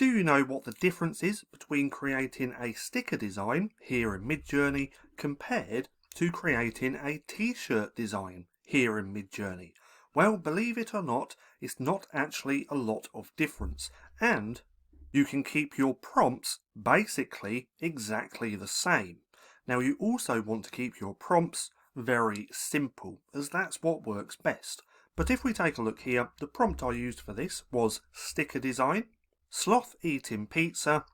Do you know what the difference is between creating a sticker design here in Midjourney compared to creating a t-shirt design here in Midjourney? Well, believe it or not, it's not actually a lot of difference, and you can keep your prompts basically exactly the same. Now, you also want to keep your prompts very simple, as that's what works best. But if we take a look here, the prompt I used for this was sticker design, sloth eating pizza,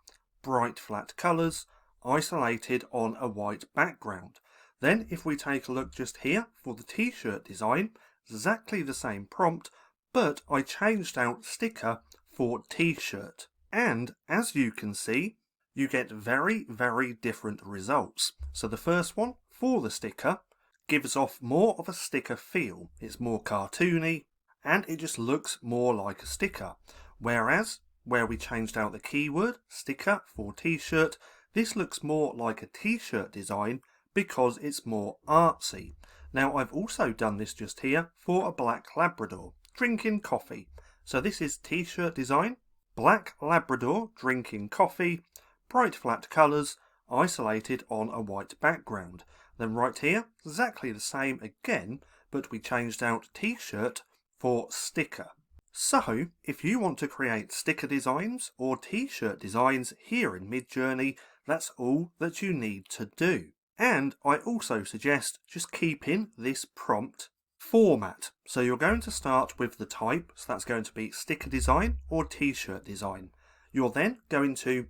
bright flat colours, isolated on a white background. Then if we take a look just here for the t-shirt design, exactly the same prompt, but I changed out sticker for t-shirt. And as you can see, you get very different results. So the first one, for the sticker, gives off more of a sticker feel. It's more cartoony, and it just looks more like a sticker. Whereas, where we changed out the keyword, sticker, for t-shirt, this looks more like a t-shirt design because it's more artsy. Now, I've also done this just here for a black Labrador drinking coffee. So this is t-shirt design, black Labrador drinking coffee, bright flat colours, isolated on a white background. Then right here, exactly the same again, but we changed out t-shirt for sticker. So, if you want to create sticker designs or t-shirt designs here in Midjourney, that's all that you need to do. And I also suggest just keeping this prompt format. So you're going to start with the type, so that's going to be sticker design or t-shirt design. You're then going to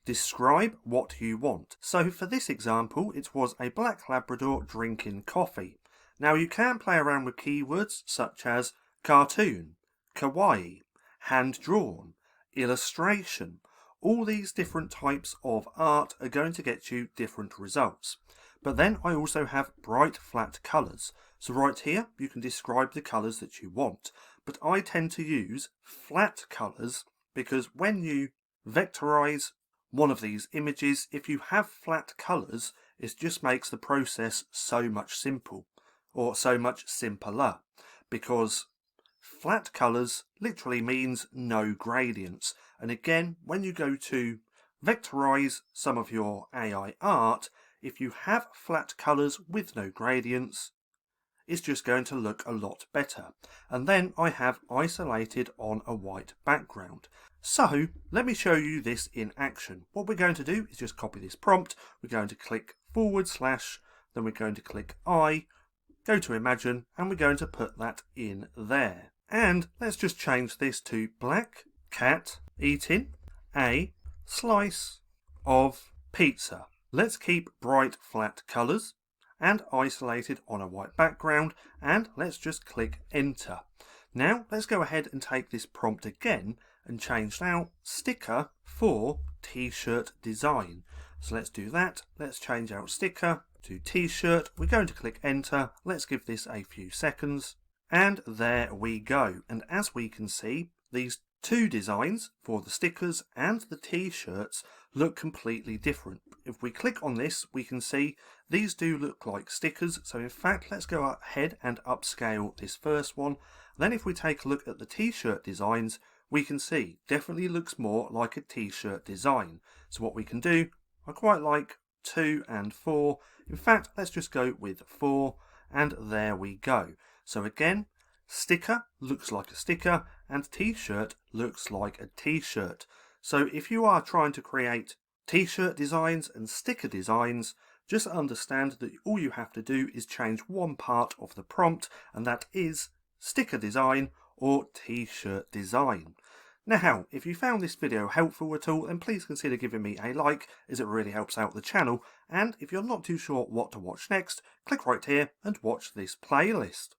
describe what you want. So for this example, it was a black Labrador drinking coffee. Now you can play around with keywords such as cartoon, kawaii, hand-drawn, illustration. All these different types of art are going to get you different results. But then I also have bright flat colours. So right here you can describe the colours that you want. But I tend to use flat colours because when you vectorize one of these images, if you have flat colours, it just makes the process so much simpler. Because flat colours literally means no gradients. And again, when you go to vectorize some of your AI art, if you have flat colours with no gradients, it's just going to look a lot better. And then I have isolated on a white background. So let me show you this in action. What we're going to do is just copy this prompt. We're going to click /, then we're going to click I, go to Imagine, and we're going to put that in there. And let's just change this to black cat eating a slice of pizza. Let's keep bright flat colours and isolated on a white background, and let's just click enter. Now let's go ahead and take this prompt again and change now sticker for t-shirt design. So let's do that. Let's change out sticker to t-shirt. We're going to click enter. Let's give this a few seconds. And there we go. And as we can see, these two designs for the stickers and the t-shirts look completely different. If we click on this, we can see these do look like stickers. So in fact, let's go ahead and upscale this first one. Then if we take a look at the t-shirt designs, we can see definitely looks more like a t-shirt design. So what we can do, I quite like 2 and 4. In fact, let's just go with 4, and there we go. So again, sticker looks like a sticker and t-shirt looks like a t-shirt. So if you are trying to create t-shirt designs and sticker designs, just understand that all you have to do is change one part of the prompt, and that is sticker design or t-shirt design. Now, if you found this video helpful at all, then please consider giving me a like, as it really helps out the channel. And if you're not too sure what to watch next, click right here and watch this playlist.